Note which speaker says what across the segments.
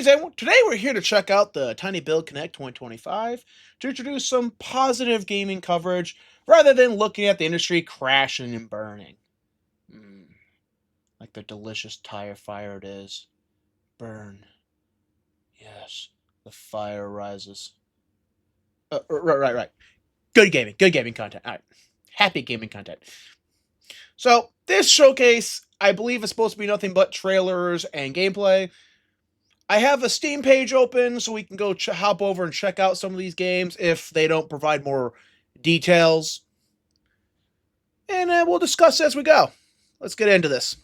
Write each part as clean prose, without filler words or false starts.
Speaker 1: Greetings, everyone. Today we're here to check out the TinyBuild Connect 2025 to introduce some positive gaming coverage rather than looking at the industry crashing and burning. Like the delicious tire fire it is. Burn. Yes, the fire rises. Right. Good gaming content. All right. Happy gaming content. So, this showcase, I believe, is supposed to be nothing but trailers and gameplay. I have a Steam page open so we can go hop over and check out some of these games if they don't provide more details. And we'll discuss as we go. Let's get into this.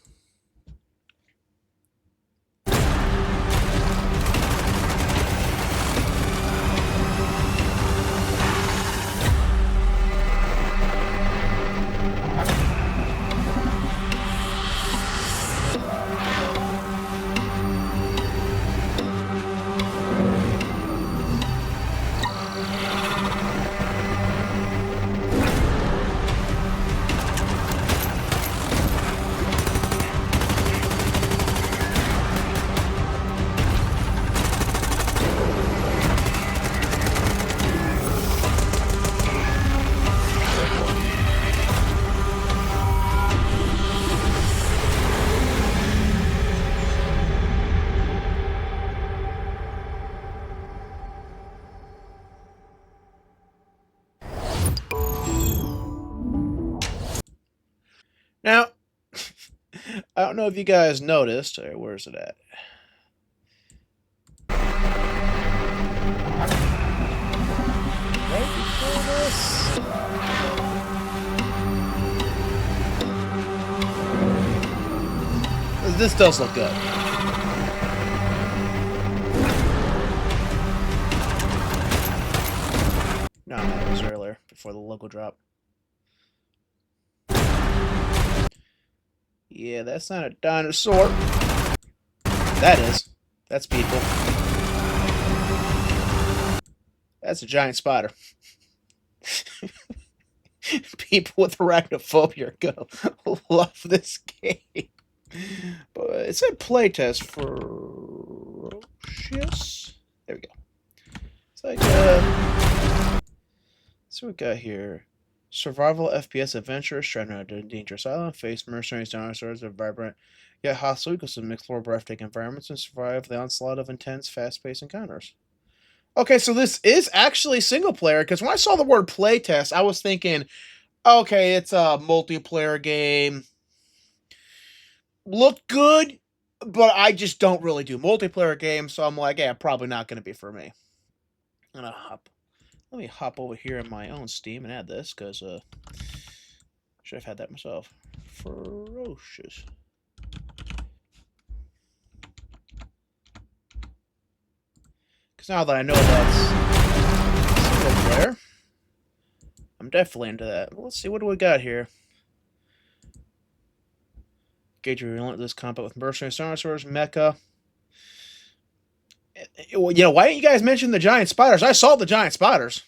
Speaker 1: Now, I don't know if you guys noticed. Where's it at? Right before this. This does look good. No, that was earlier, before the logo drop. Yeah, that's not a dinosaur. That is. That's people. That's a giant spider. People with arachnophobia are gonna love this game. But it said playtest ferocious. There we go. It's like so we got here. Survival FPS adventure, stranded on a dangerous island, face mercenaries, dinosaurs, a vibrant yet hostile ecosystem, explore breathtaking environments, and survive the onslaught of intense, fast-paced encounters. Okay, so this is actually single player, because when I saw the word playtest, I was thinking, okay, it's a multiplayer game. Looked good, but I just don't really do multiplayer games, so I'm like, yeah, probably not going to be for me. I'm going to let me hop over here in my own Steam and add this, because should have had that myself. Ferocious. Because now that I know that's single player, I'm definitely into that. Let's see, what do we got here? Gauge your relentless combat with mercenary dinosaurs, mecha. You know, why didn't you guys mention the giant spiders? I saw the giant spiders.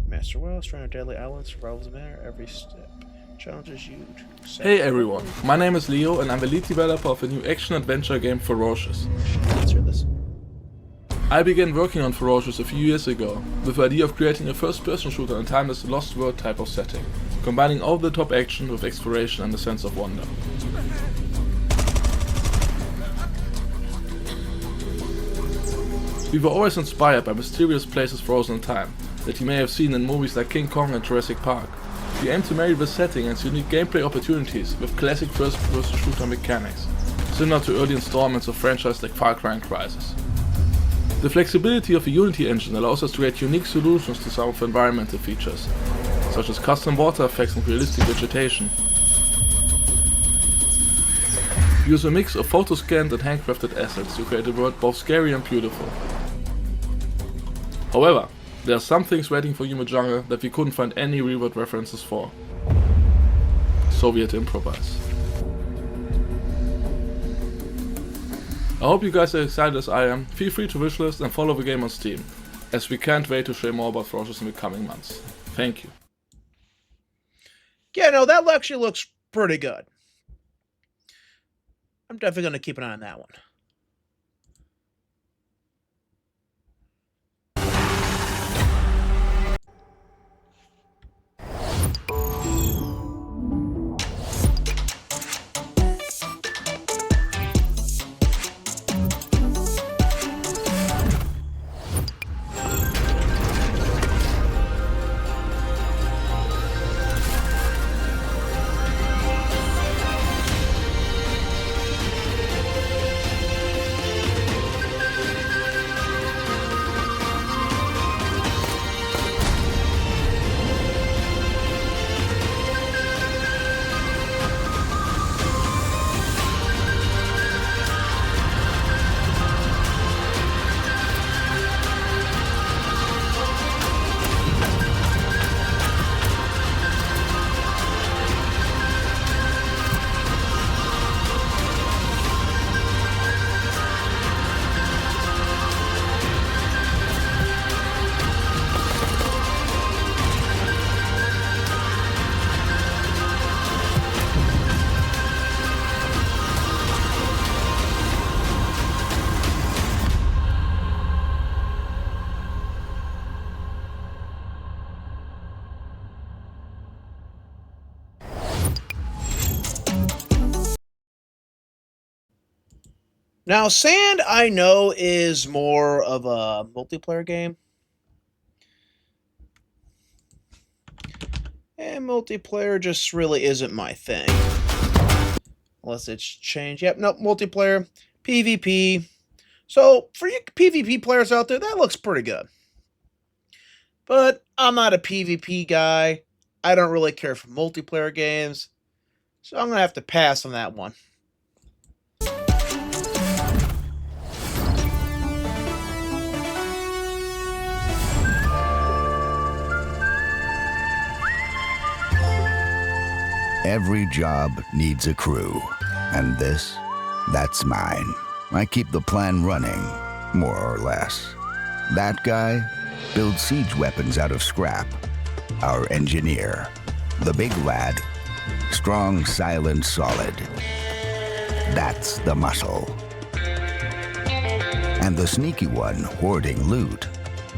Speaker 1: Master Well, stranded deadly island, survival's a matter every step. Challenges you to
Speaker 2: Hey everyone, my name is Leo and I'm the lead developer of a new action-adventure game Ferocious.
Speaker 1: Let's hear this.
Speaker 2: I began working on Ferocious a few years ago, with the idea of creating a first-person shooter in a timeless Lost World type of setting, combining over-the-top action with exploration and a sense of wonder. We were always inspired by mysterious places frozen in time, that you may have seen in movies like King Kong and Jurassic Park. We aim to marry this setting and its unique gameplay opportunities with classic first-person shooter mechanics, similar to early installments of franchises like Far Cry and Crysis. The flexibility of the Unity engine allows us to create unique solutions to some of the environmental features, such as custom water effects and realistic vegetation. We use a mix of photo-scanned and handcrafted assets to create a world both scary and beautiful. However, there are some things waiting for you in the jungle that we couldn't find any real-world references for. So we had to improvise. I hope you guys are excited as I am. Feel free to wishlist and follow the game on Steam, as we can't wait to share more about Ferocious in the coming months. Thank you.
Speaker 1: Yeah, no, that actually looks pretty good. I'm definitely going to keep an eye on that one. Now, Sand, I know, is more of a multiplayer game. And multiplayer just really isn't my thing. Unless it's changed. Yep, nope, multiplayer, PvP. So, for you PvP players out there, that looks pretty good. But I'm not a PvP guy. I don't really care for multiplayer games. So I'm going to have to pass on that one.
Speaker 3: Every job needs a crew, and that's mine. I keep the plan running, more or less. That guy builds siege weapons out of scrap. Our engineer, the big lad, strong, silent, solid. That's the muscle. And the sneaky one hoarding loot,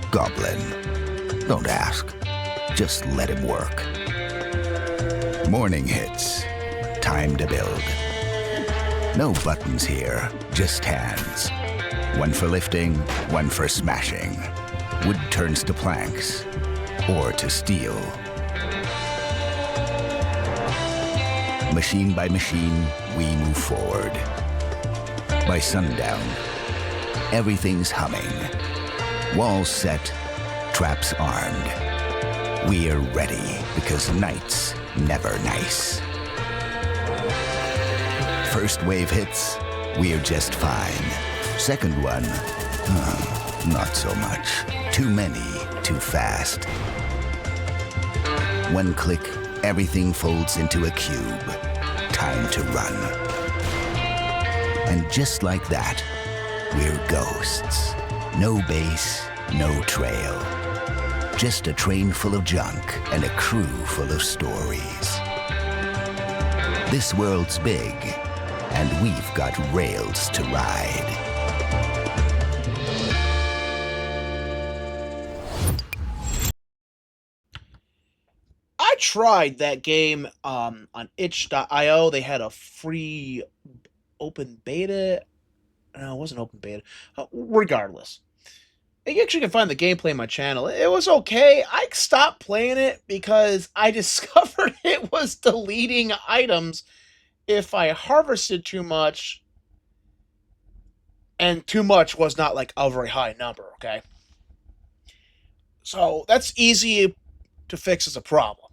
Speaker 3: Goblin. Don't ask, just let him work. Morning hits. Time to build. No buttons here, just hands. One for lifting, one for smashing. Wood turns to planks, or to steel. Machine by machine, we move forward. By sundown, everything's humming. Walls set, traps armed. We are ready because night's never nice. First wave hits, we're just fine. Second one, not so much. Too many, too fast. One click, everything folds into a cube. Time to run. And just like that, we're ghosts. No base, no trail. Just a train full of junk and a crew full of stories. This world's big, and we've got rails to ride.
Speaker 1: I tried that game on itch.io. They had a free open beta. No, it wasn't open beta. Regardless. You actually can find the gameplay on my channel. It was okay. I stopped playing it because I discovered it was deleting items if I harvested too much, and too much was not like a very high number, okay? So that's easy to fix as a problem.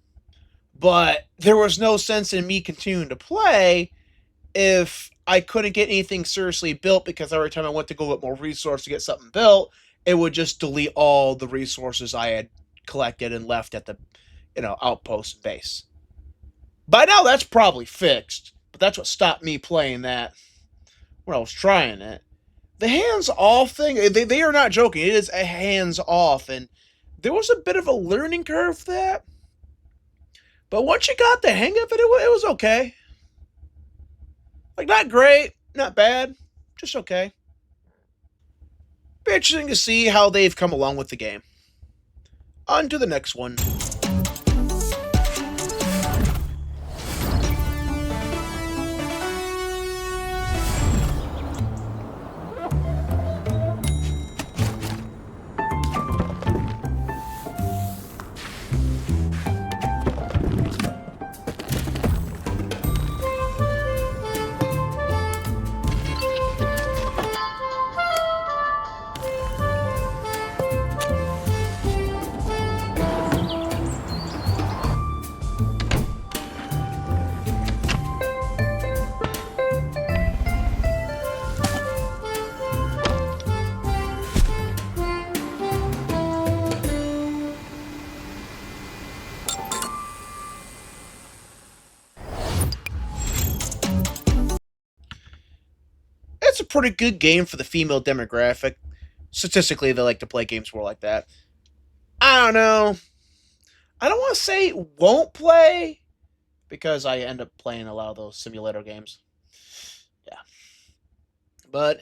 Speaker 1: But there was no sense in me continuing to play if I couldn't get anything seriously built, because every time I went to go get more resources to get something built, it would just delete all the resources I had collected and left at the, outpost base. By now, that's probably fixed, but that's what stopped me playing that when I was trying it. The hands-off thing, they are not joking. It is a hands-off, and there was a bit of a learning curve for that. But once you got the hang of it, it was okay. Like, not great, not bad, just okay. Be interesting to see how they've come along with the game. On to the next one. It's a pretty good game for the female demographic. Statistically, they like to play games more like that. I don't know. I don't want to say won't play, because I end up playing a lot of those simulator games. Yeah. But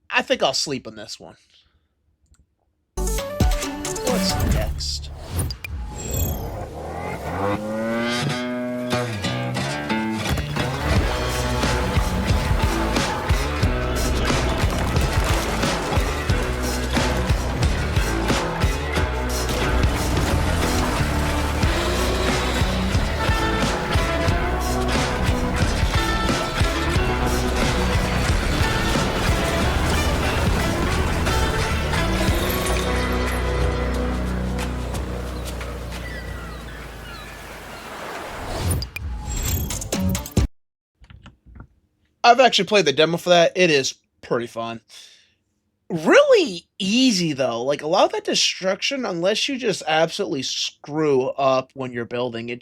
Speaker 1: I think I'll sleep on this one. What's next? I've actually played the demo for that. It is pretty fun. Really easy though. Like a lot of that destruction, unless you just absolutely screw up when you're building,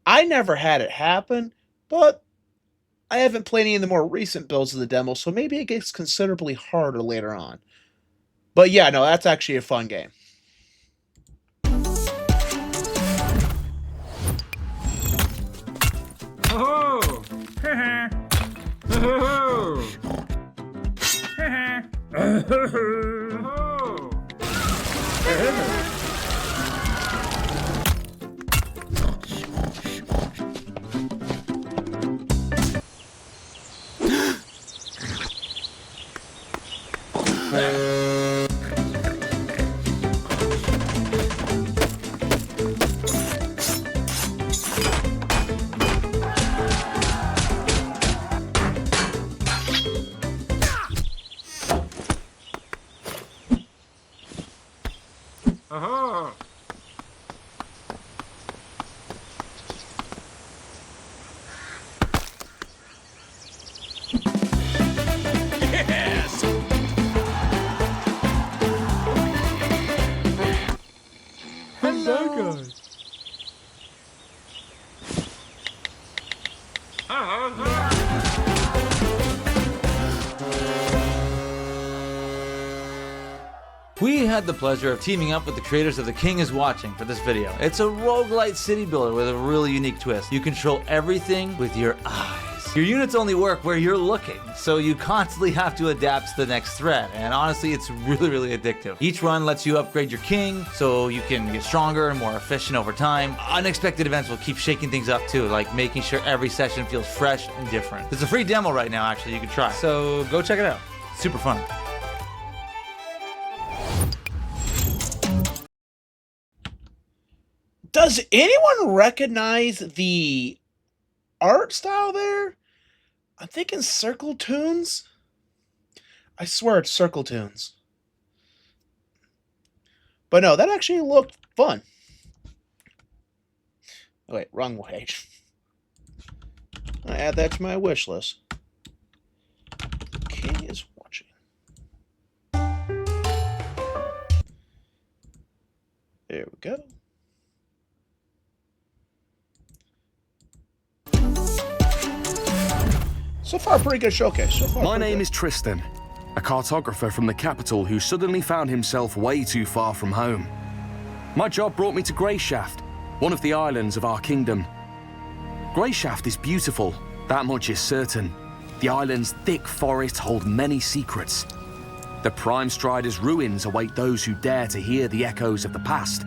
Speaker 1: I never had it happen, but I haven't played any of the more recent builds of the demo, so maybe it gets considerably harder later on. But yeah, no, that's actually a fun game.
Speaker 4: Oh! Oh! Yes! Hello, guys.
Speaker 5: We had the pleasure of teaming up with the creators of The King is Watching for this video. It's a roguelite city builder with a really unique twist. You control everything with your eyes. Your units only work where you're looking, so you constantly have to adapt to the next threat, and honestly, it's really addictive. Each run lets you upgrade your king, so you can get stronger and more efficient over time. Unexpected events will keep shaking things up too, like making sure every session feels fresh and different. There's a free demo right now, actually, you can try, so go check it out. It's super fun.
Speaker 1: Does anyone recognize the art style there? I'm thinking Circle Tunes. I swear it's Circle Tunes. But no, that actually looked fun. Oh, wait, wrong page. I add that to my wish list. King is watching. There we go. So far, pretty good showcase.
Speaker 6: My name is Tristan, a cartographer from the capital who suddenly found himself way too far from home. My job brought me to Greyshaft, one of the islands of our kingdom. Greyshaft is beautiful, that much is certain. The island's thick forests hold many secrets. The Prime Strider's ruins await those who dare to hear the echoes of the past.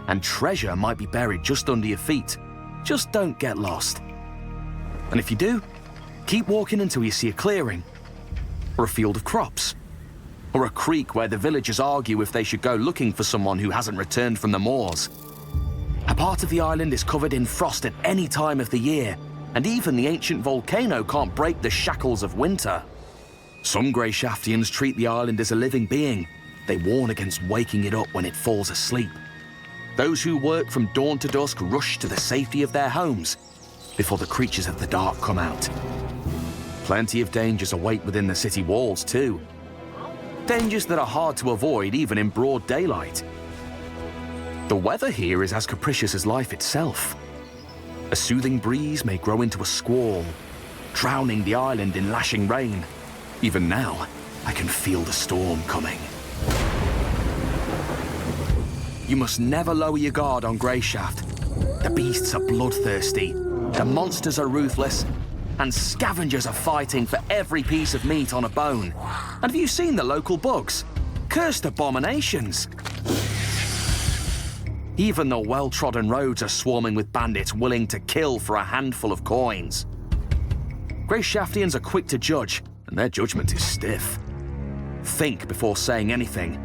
Speaker 6: And treasure might be buried just under your feet. Just don't get lost. And if you do, keep walking until you see a clearing, or a field of crops, or a creek where the villagers argue if they should go looking for someone who hasn't returned from the moors. A part of the island is covered in frost at any time of the year, and even the ancient volcano can't break the shackles of winter. Some Greyshaftians treat the island as a living being. They warn against waking it up when it falls asleep. Those who work from dawn to dusk rush to the safety of their homes before the creatures of the dark come out. Plenty of dangers await within the city walls too. Dangers that are hard to avoid even in broad daylight. The weather here is as capricious as life itself. A soothing breeze may grow into a squall, drowning the island in lashing rain. Even now, I can feel the storm coming. You must never lower your guard on Greyshaft. The beasts are bloodthirsty, the monsters are ruthless, and scavengers are fighting for every piece of meat on a bone. And have you seen the local bugs? Cursed abominations. Even the well-trodden roads are swarming with bandits willing to kill for a handful of coins. Greyshaftians are quick to judge, and their judgment is stiff. Think before saying anything,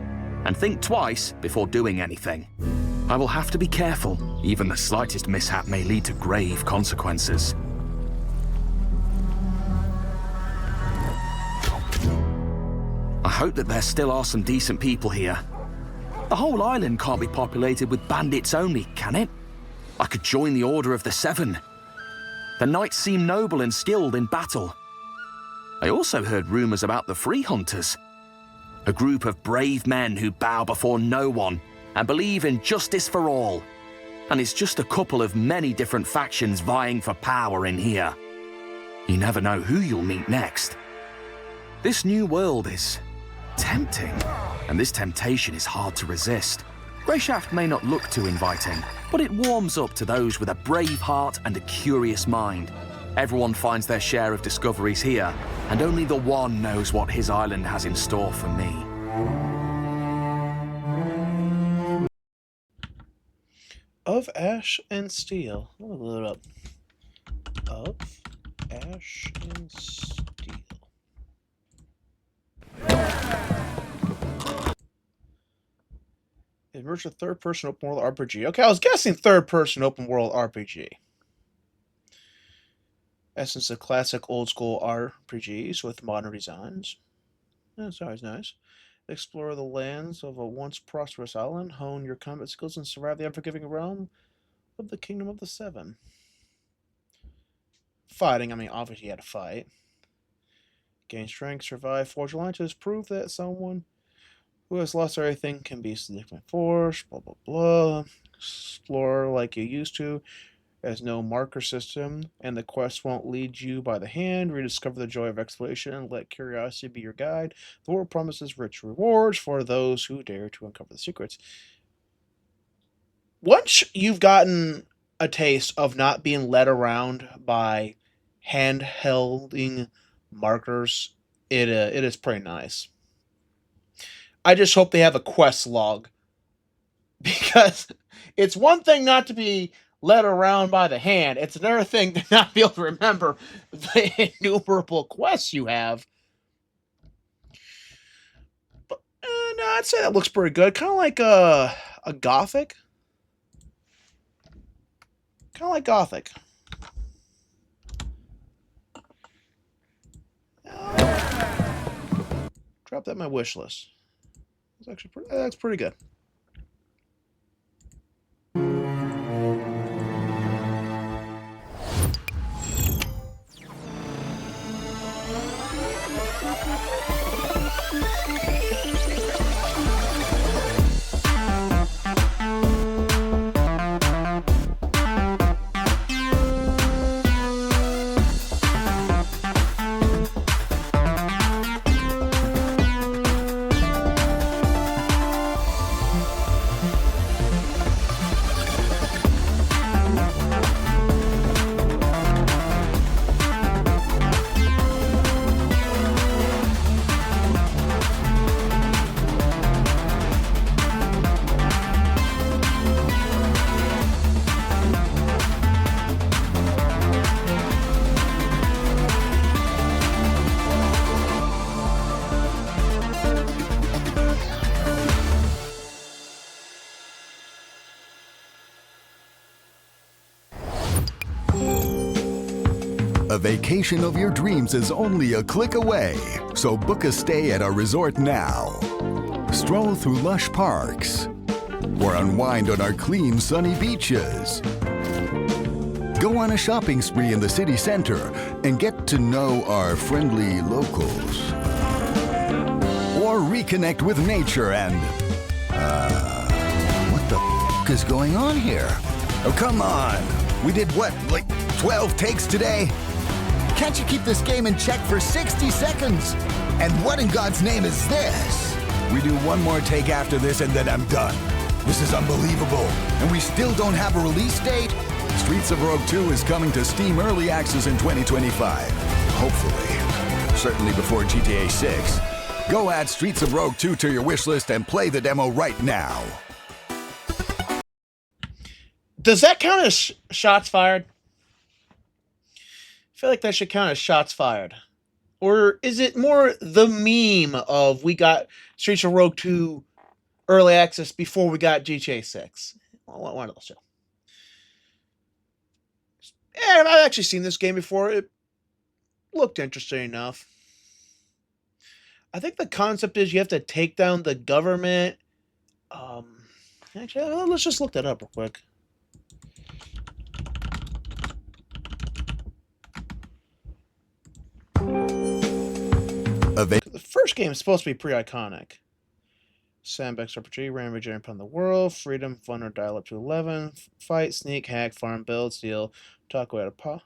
Speaker 6: and think twice before doing anything. I will have to be careful. Even the slightest mishap may lead to grave consequences. I hope that there still are some decent people here. The whole island can't be populated with bandits only, can it? I could join the Order of the Seven. The knights seem noble and skilled in battle. I also heard rumors about the Free Hunters, a group of brave men who bow before no one and believe in justice for all. And it's just a couple of many different factions vying for power in here. You never know who you'll meet next. This new world is tempting, and this temptation is hard to resist. Greyshaft may not look too inviting, but it warms up to those with a brave heart and a curious mind. Everyone finds their share of discoveries here, and only the one knows what his island has in store for me.
Speaker 1: Of Ash and Steel. Let me load it up. Of Ash and Steel. Emerge a third-person open world RPG. Okay, I was guessing third-person open world RPG. Essence of classic old-school RPGs with modern designs. That's always nice. Explore the lands of a once prosperous island, hone your combat skills, and survive the unforgiving realm of the Kingdom of the Seven. Fighting, I mean, obviously you had to fight. Gain strength, survive, forge alliances, prove that someone who has lost everything can be significant force, blah, blah, blah. Explore like you used to. There's no marker system, and the quest won't lead you by the hand. Rediscover the joy of exploration and let curiosity be your guide. The world promises rich rewards for those who dare to uncover the secrets. Once you've gotten a taste of not being led around by hand-holding markers, it is pretty nice. I just hope they have a quest log, because it's one thing not to be led around by the hand. It's another thing to not be able to remember the innumerable quests you have. But no, I'd say that looks pretty good. Kind of like a Gothic. Kind of like Gothic. Drop that in my wish list. That's pretty good.
Speaker 3: A vacation of your dreams is only a click away, so book a stay at our resort now. Stroll through lush parks, or unwind on our clean, sunny beaches. Go on a shopping spree in the city center and get to know our friendly locals. Or reconnect with nature and... what the f*** is going on here? Oh, come on. We did what, like 12 takes today? Can't you keep this game in check for 60 seconds? And what in God's name is this? We do one more take after this and then I'm done. This is unbelievable. And we still don't have a release date? Streets of Rogue 2 is coming to Steam Early Access in 2025. Hopefully. Certainly before GTA 6. Go add Streets of Rogue 2 to your wish list and play the demo right now.
Speaker 1: Does that count as shots fired? I feel like that should count as shots fired. Or is it more the meme of we got Streets of Rogue 2 early access before we got GTA 6? One of those two. Yeah, I've actually seen this game before. It looked interesting enough. I think the concept is you have to take down the government. Actually, let's just look that up real quick. The first game is supposed to be pretty iconic. Sandbox RPG, random jump upon the world, freedom, fun or dial up to 11, fight, sneak, hack, farm, build, steal, talk away to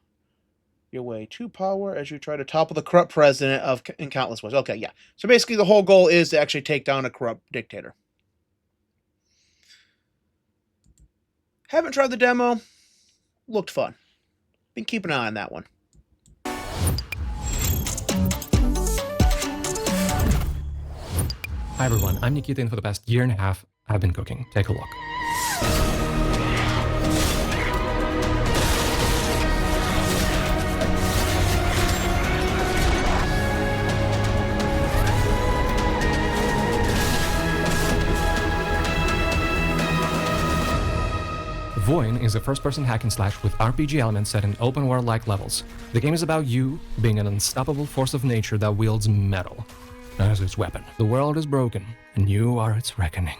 Speaker 1: your way to power as you try to topple the corrupt president in countless ways. Okay, yeah. So basically the whole goal is to actually take down a corrupt dictator. Haven't tried the demo. Looked fun. Been keeping an eye on that one.
Speaker 7: Hi everyone, I'm Nikita, and for the past year and a half, I've been cooking. Take a look. Voin is a first-person hack-and-slash with RPG elements set in open-world-like levels. The game is about you being an unstoppable force of nature that wields metal as its weapon. The world is broken, and you are its reckoning.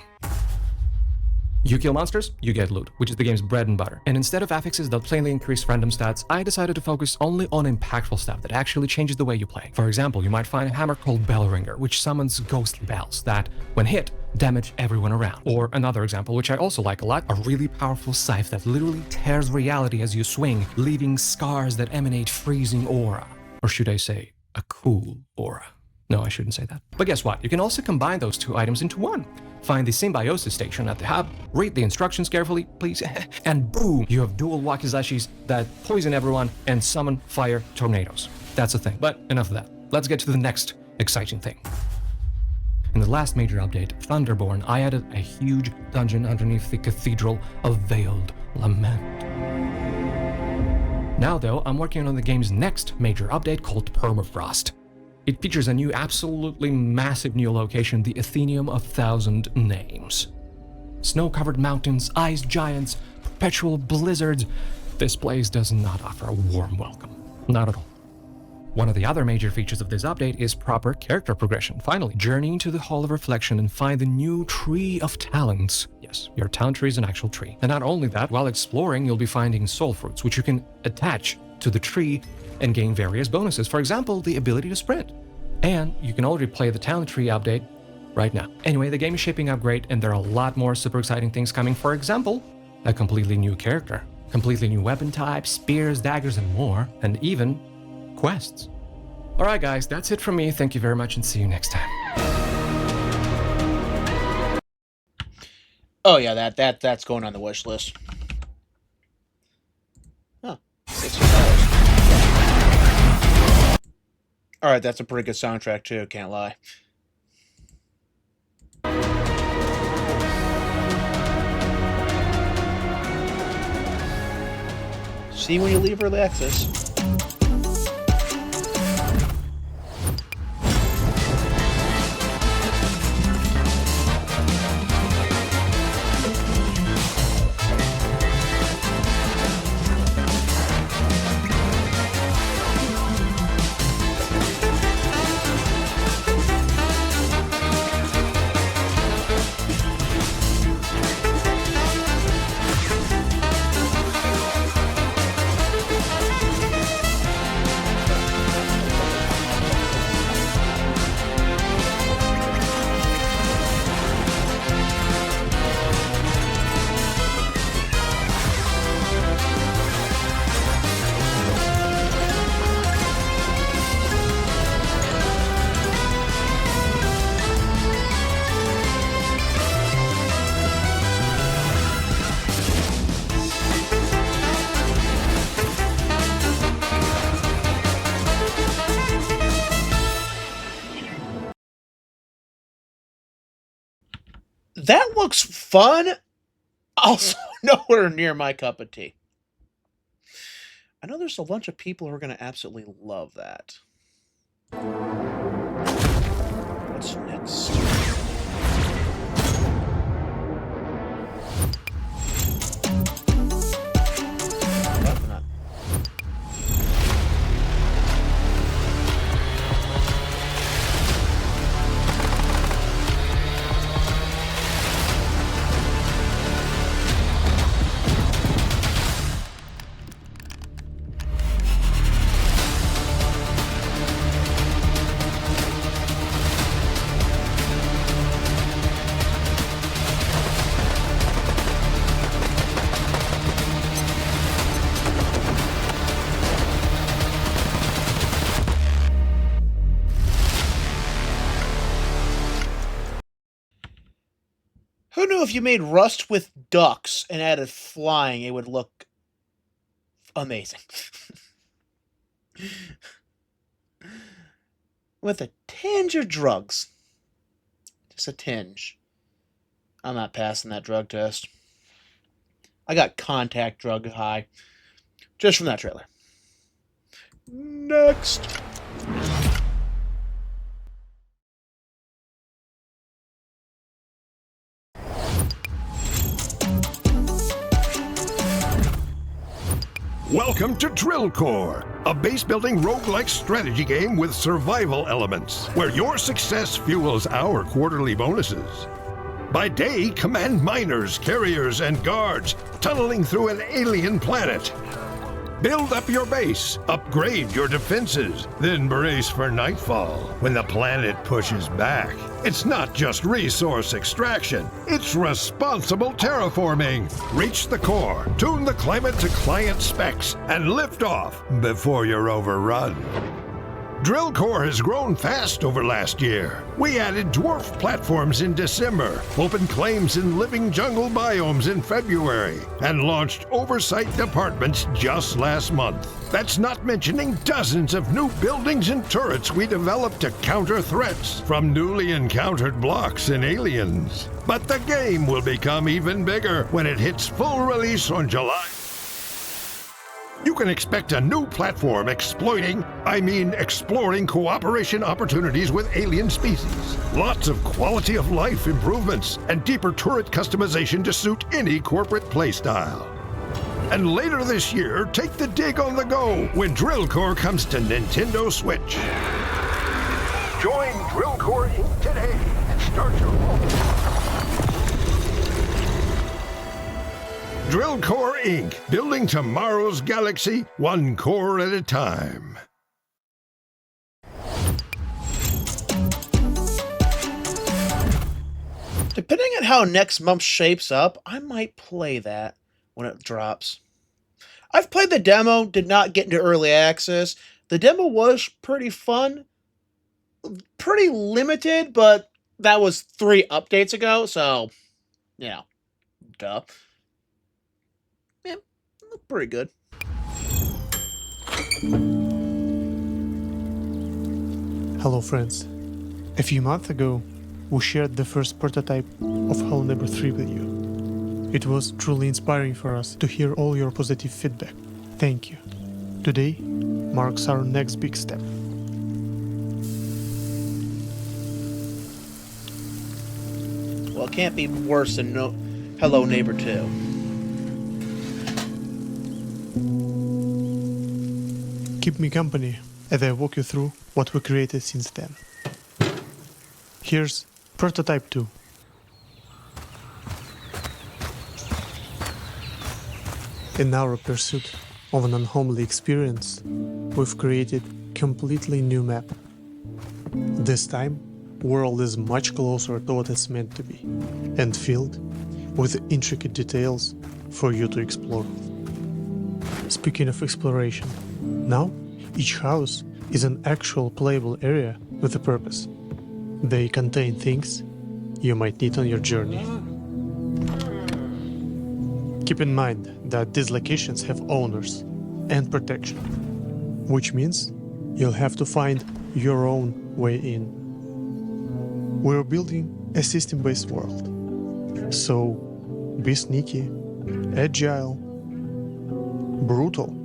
Speaker 7: You kill monsters, you get loot, which is the game's bread and butter. And instead of affixes that plainly increase random stats, I decided to focus only on impactful stuff that actually changes the way you play. For example, you might find a hammer called Bellringer, which summons ghostly bells that, when hit, damage everyone around. Or another example, which I also like a lot, a really powerful scythe that literally tears reality as you swing, leaving scars that emanate freezing aura. Or should I say, a cool aura. No, I shouldn't say that. But guess what? You can also combine those two items into one. Find the symbiosis station at the hub, read the instructions carefully, please, and boom, you have dual wakizashis that poison everyone and summon fire tornadoes. That's a thing. But enough of that. Let's get to the next exciting thing. In the last major update, Thunderborn, I added a huge dungeon underneath the Cathedral of Veiled Lament. Now though, I'm working on the game's next major update called Permafrost. It features a new, absolutely massive new location, the Athenium of Thousand Names. Snow-covered mountains, ice giants, perpetual blizzards. This place does not offer a warm welcome. Not at all. One of the other major features of this update is proper character progression. Finally, journey into the Hall of Reflection and find the new Tree of Talents. Yes, your talent tree is an actual tree. And not only that, while exploring, you'll be finding soul fruits, which you can attach to the tree and gain various bonuses. For example, the ability to sprint. And you can already play the talent tree update right now. Anyway, the game is shaping up great, and there are a lot more super exciting things coming. For example, a completely new character, completely new weapon types, spears, daggers, and more, and even quests. Alright guys, that's it from me. Thank you very much, and see you next time.
Speaker 1: Oh yeah, that's going on the wish list. Huh. $60. Alright, that's a pretty good soundtrack too, can't lie. See when you leave early access. That looks fun. Also, nowhere near my cup of tea. I know there's a bunch of people who are going to absolutely love that. What's next? Probably not. Who knew if you made Rust with ducks and added flying, it would look amazing. With a tinge of drugs. Just a tinge. I'm not passing that drug test. I got contact drug high. Just from that trailer. Next.
Speaker 8: Welcome to Drill Core, a base-building roguelike strategy game with survival elements, where your success fuels our quarterly bonuses. By day, command miners, carriers, and guards, tunneling through an alien planet. Build up your base, upgrade your defenses, then brace for nightfall, when the planet pushes back. It's not just resource extraction, it's responsible terraforming. Reach the core, tune the climate to client specs, and lift off before you're overrun. Drill Core has grown fast over last year. We added dwarf platforms in December, opened claims in living jungle biomes in February, and launched oversight departments just last month. That's not mentioning dozens of new buildings and turrets we developed to counter threats from newly encountered blocks and aliens. But the game will become even bigger when it hits full release on July. You can expect a new platform exploring cooperation opportunities with alien species. Lots of quality of life improvements and deeper turret customization to suit any corporate playstyle. And later this year, take the dig on the go when Drill Core comes to Nintendo Switch. Join Drill Core Inc. today and start your own. Drill Core Inc., building tomorrow's galaxy one core at a time.
Speaker 1: Depending on how next month shapes up, I might play that when it drops. I've played the demo, did not get into early access. The demo was pretty fun. Pretty limited, but that was 3 updates ago, so, yeah, duh. Yeah, pretty good.
Speaker 9: Hello friends. A few months ago, we shared the first prototype of Hello Neighbor 3 with you. It was truly inspiring for us to hear all your positive feedback. Thank you. Today marks our next big step.
Speaker 1: Well, it can't be worse than Hello Neighbor 2.
Speaker 9: Keep me company as I walk you through what we created since then. Here's Prototype 2. In our pursuit of an unhomely experience, we've created completely new map. This time, world is much closer to what it's meant to be, and filled with intricate details for you to explore. Speaking of exploration, now each house is an actual playable area with a purpose. They contain things you might need on your journey. Keep in mind that these locations have owners and protection, which means you'll have to find your own way in. We're building a system-based world, so be sneaky, agile, brutal,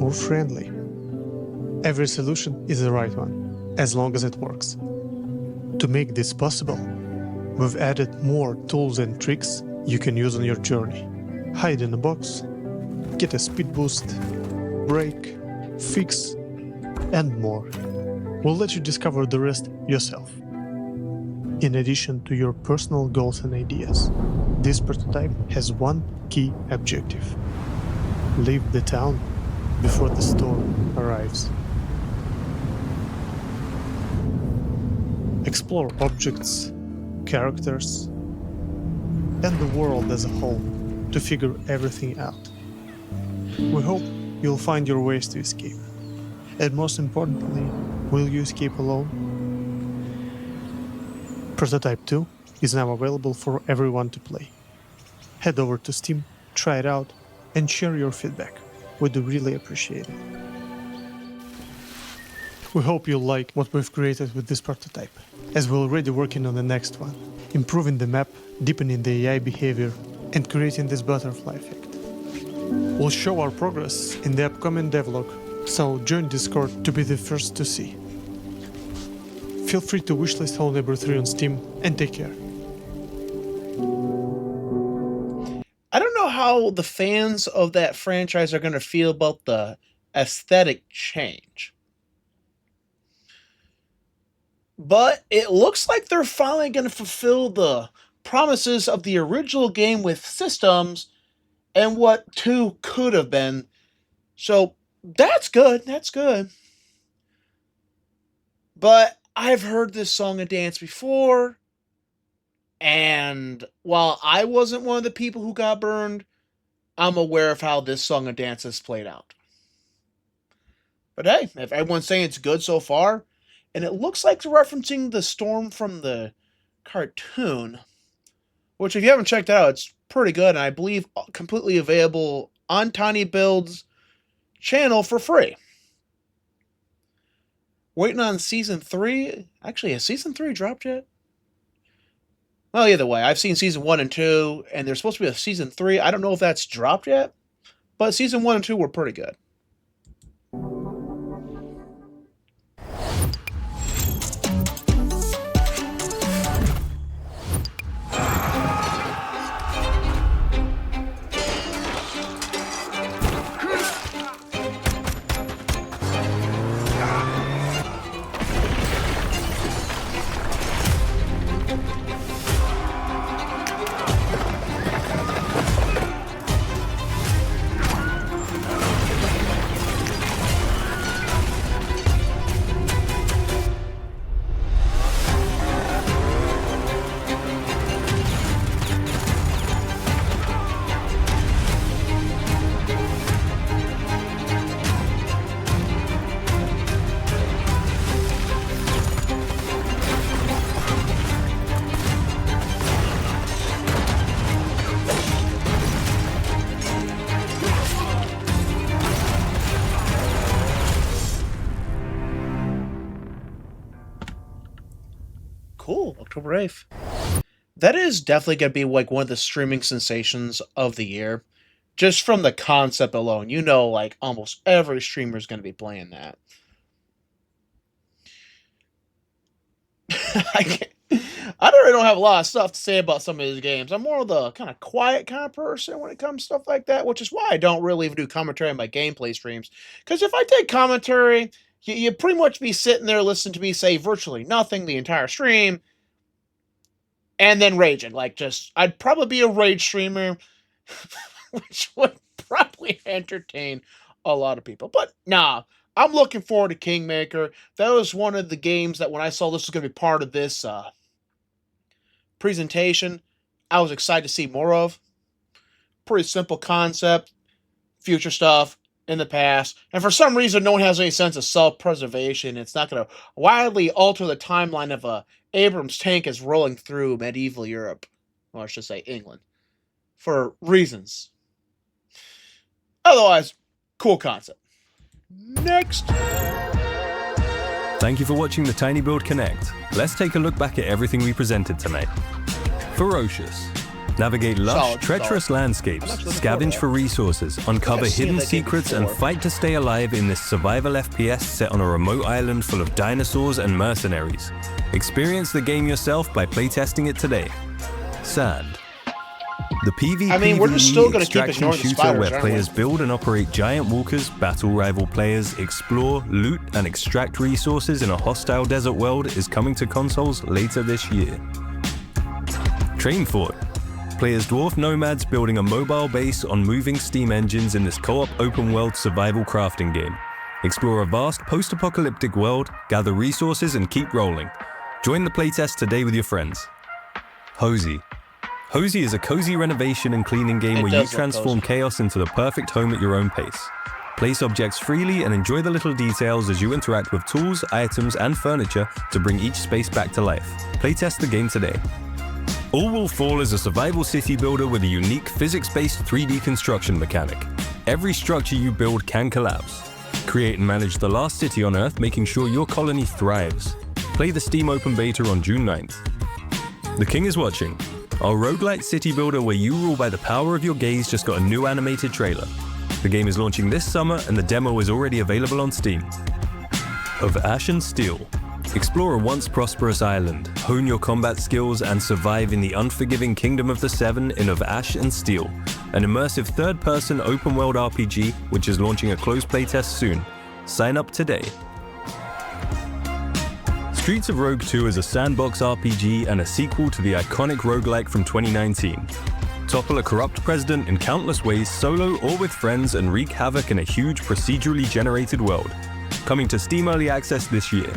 Speaker 9: or friendly. Every solution is the right one, as long as it works. To make this possible, we've added more tools and tricks you can use on your journey. Hide in a box, get a speed boost, break, fix, and more. We'll let you discover the rest yourself. In addition to your personal goals and ideas, this prototype has one key objective: leave the town before the storm arrives. Explore objects, characters, and the world as a whole to figure everything out. We hope you'll find your ways to escape. And most importantly, will you escape alone? Prototype 2 is now available for everyone to play. Head over to Steam, try it out, and share your feedback. We do really appreciate it. We hope you like what we've created with this prototype, as we're already working on the next one, improving the map, deepening the AI behavior, and creating this butterfly effect. We'll show our progress in the upcoming devlog, so join Discord to be the first to see. Feel free to wishlist Hello Neighbor 3 on Steam, and take care.
Speaker 1: I don't know how the fans of that franchise are going to feel about the aesthetic change. But it looks like they're finally going to fulfill the promises of the original game with systems and what 2 could have been. So that's good. That's good. But I've heard this song and dance before. And while I wasn't one of the people who got burned, I'm aware of how this song and dance has played out. But hey, if everyone's saying it's good so far, and it looks like they're referencing the storm from the cartoon, which if you haven't checked it out, it's pretty good, and I believe completely available on TinyBuild's channel for free. Waiting on Season 3. Actually, has Season 3 dropped yet? Well, either way, I've seen Season 1 and 2, and there's supposed to be a Season 3. I don't know if that's dropped yet, but Season 1 and 2 were pretty good. Cool, October 8th. That is definitely going to be like one of the streaming sensations of the year. Just from the concept alone. You know, like almost every streamer is going to be playing that. I really don't have a lot of stuff to say about some of these games. I'm more of the kind of quiet kind of person when it comes to stuff like that, which is why I don't really even do commentary on my gameplay streams. Because if I did commentary, you'd pretty much be sitting there listening to me say virtually nothing the entire stream, and then raging. Like, I'd probably be a rage streamer, which would probably entertain a lot of people. But nah, I'm looking forward to Kingmaker. That was one of the games that when I saw this was going to be part of this presentation, I was excited to see more of. Pretty simple concept, future stuff in the past, and for some reason no one has any sense of self-preservation. It's not going to wildly alter the timeline of a Abrams tank is rolling through medieval Europe, or I should say England, for reasons. Otherwise, cool concept. Next.
Speaker 10: Thank you for watching the TinyBuild Connect. Let's take a look back at everything we presented tonight. Ferocious. Navigate lush, treacherous landscapes, scavenge for resources, uncover hidden secrets, and fight to stay alive in this survival FPS set on a remote island full of dinosaurs and mercenaries. Experience the game yourself by playtesting it today. Sand. The PvP extraction shooter where players build and operate giant walkers, battle rival players, explore, loot, and extract resources in a hostile desert world is coming to consoles later this year. Train Fort. Play as dwarf nomads building a mobile base on moving steam engines in this co-op open-world survival crafting game. Explore a vast post-apocalyptic world, gather resources, and keep rolling. Join the playtest today with your friends. Hosey. Hosey is a cozy renovation and cleaning game where you transform chaos into the perfect home at your own pace. Place objects freely and enjoy the little details as you interact with tools, items, and furniture to bring each space back to life. Playtest the game today. All Will Fall is a survival city builder with a unique physics-based 3D construction mechanic. Every structure you build can collapse. Create and manage the last city on Earth, making sure your colony thrives. Play the Steam Open Beta on June 9th. The King is Watching. Our roguelite city builder where you rule by the power of your gaze just got a new animated trailer. The game is launching this summer and the demo is already available on Steam. Of Ash and Steel. Explore a once prosperous island, hone your combat skills, and survive in the unforgiving Kingdom of the Seven in Of Ash and Steel, an immersive third-person open-world RPG which is launching a closed playtest soon. Sign up today. Streets of Rogue 2 is a sandbox RPG and a sequel to the iconic roguelike from 2019. Topple a corrupt president in countless ways solo or with friends and wreak havoc in a huge procedurally generated world. Coming to Steam Early Access this year.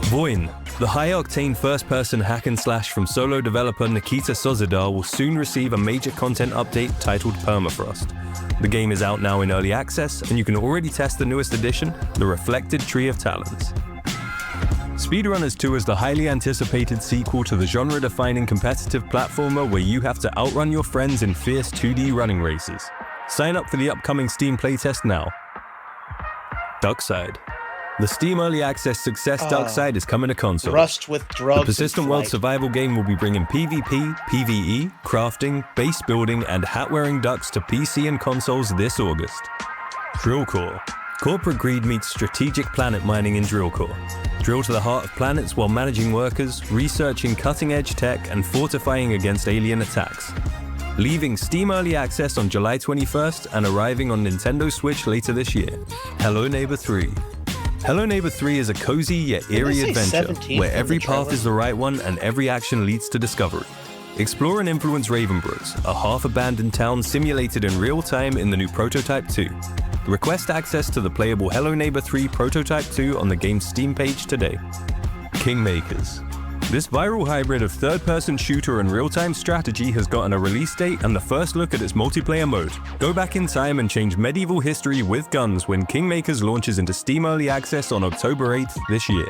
Speaker 10: Voin, the high-octane first-person hack-and-slash from solo developer Nikita Sozidar will soon receive a major content update titled Permafrost. The game is out now in early access, and you can already test the newest edition, the Reflected Tree of Talons. Speedrunners 2 is the highly anticipated sequel to the genre-defining competitive platformer where you have to outrun your friends in fierce 2D running races. Sign up for the upcoming Steam playtest now. Duckside. The Steam Early Access success Duckside is coming to console.
Speaker 1: Rust with drugs.
Speaker 10: The persistent world survival game will be bringing PvP, PvE, crafting, base building, and hat-wearing ducks to PC and consoles this August. Drillcore. Corporate greed meets strategic planet mining in Drillcore. Drill to the heart of planets while managing workers, researching cutting-edge tech, and fortifying against alien attacks. Leaving Steam Early Access on July 21st and arriving on Nintendo Switch later this year. Hello Neighbor 3. Hello Neighbor 3 is a cozy yet eerie adventure where every path is the right one and every action leads to discovery. Explore and influence Ravenbrooks, a half-abandoned town simulated in real time in the new Prototype 2. Request access to the playable Hello Neighbor 3 Prototype 2 on the game's Steam page today. Kingmakers. This viral hybrid of third-person shooter and real-time strategy has gotten a release date and the first look at its multiplayer mode. Go back in time and change medieval history with guns when Kingmakers launches into Steam Early Access on October 8th this year.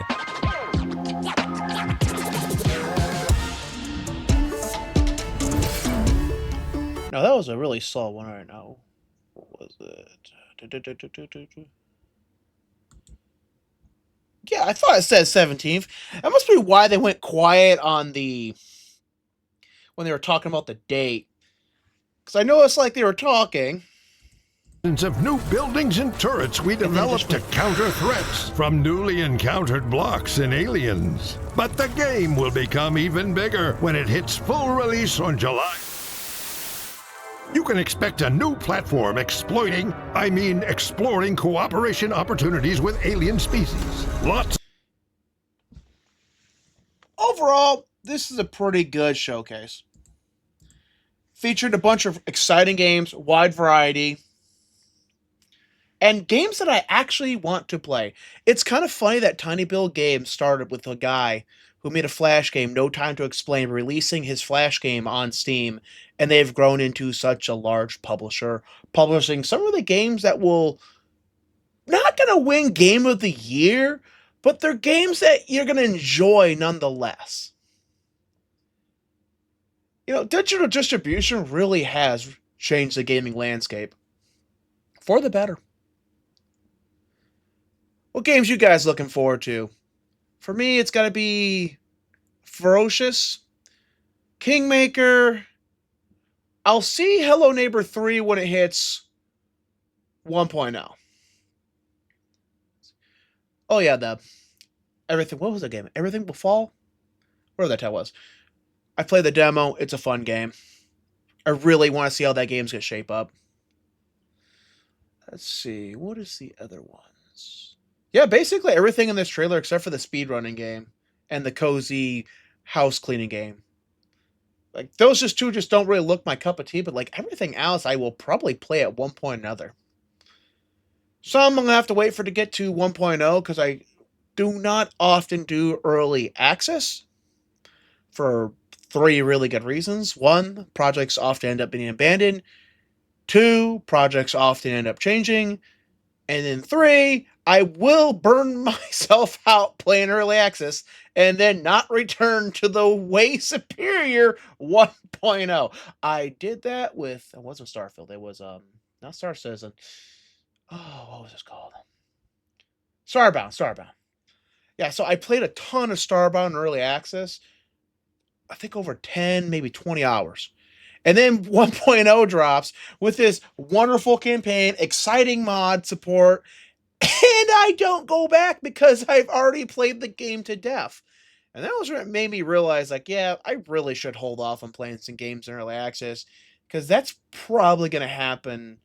Speaker 1: Now that was a really slow one right now. What was it? Yeah, I thought it said 17th. That must be why they went quiet on the... when they were talking about the date. Because I know it's like they were talking.
Speaker 8: Of new buildings and turrets we developed to counter threats from newly encountered blocks and aliens. But the game will become even bigger when it hits full release on July. You can expect a new platform exploring cooperation opportunities with alien species.
Speaker 1: Overall, this is a pretty good showcase. Featured a bunch of exciting games, wide variety, and games that I actually want to play. It's kind of funny that TinyBuild Games started with a guy who made a Flash game, No Time to Explain, releasing his Flash game on Steam, and they've grown into such a large publisher, publishing some of the games that will not going to win Game of the Year, but they're games that you're going to enjoy nonetheless. You know, digital distribution really has changed the gaming landscape for the better. What games you guys looking forward to? For me, it's got to be Ferocious, Kingmaker. I'll see Hello Neighbor 3 when it hits 1.0. Oh yeah, what was the game? Everything Will Fall? Whatever that title was. I played the demo. It's a fun game. I really want to see how that game's going to shape up. Let's see. What is the other ones? Yeah, basically everything in this trailer except for the speedrunning game and the cozy house cleaning game. Like, those two just don't really look my cup of tea, but like everything else I will probably play at one point or another. Some I'm going to have to wait for to get to 1.0 because I do not often do early access for 3 really good reasons. 1, projects often end up being abandoned. 2, projects often end up changing. And then 3, I will burn myself out playing early access and then not return to the way superior 1.0. I did that with, it wasn't Starfield, it was not Star Citizen. Oh, what was this called? Starbound. Yeah, so I played a ton of Starbound in early access. I think over 10, maybe 20 hours. And then 1.0 drops with this wonderful campaign, exciting mod support, and I don't go back because I've already played the game to death. And that was what made me realize, like, yeah, I really should hold off on playing some games in early access because that's probably going to happen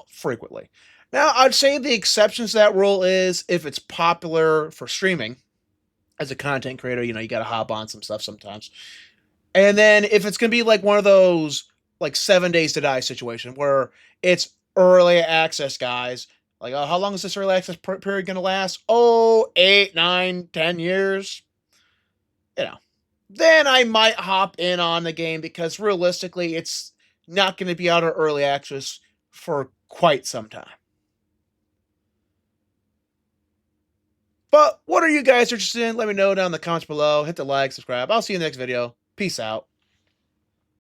Speaker 1: frequently. Now, I'd say the exceptions to that rule is if it's popular for streaming. As a content creator, you got to hop on some stuff sometimes. And then if it's going to be like one of those like 7 days to die situation where it's early access, guys, like, oh, how long is this early access period going to last? Oh, 8, 9, 10 years. Then I might hop in on the game because realistically, it's not going to be out of early access for quite some time. But what are you guys interested in? Let me know down in the comments below. Hit the like, subscribe. I'll see you in the next video. Peace out.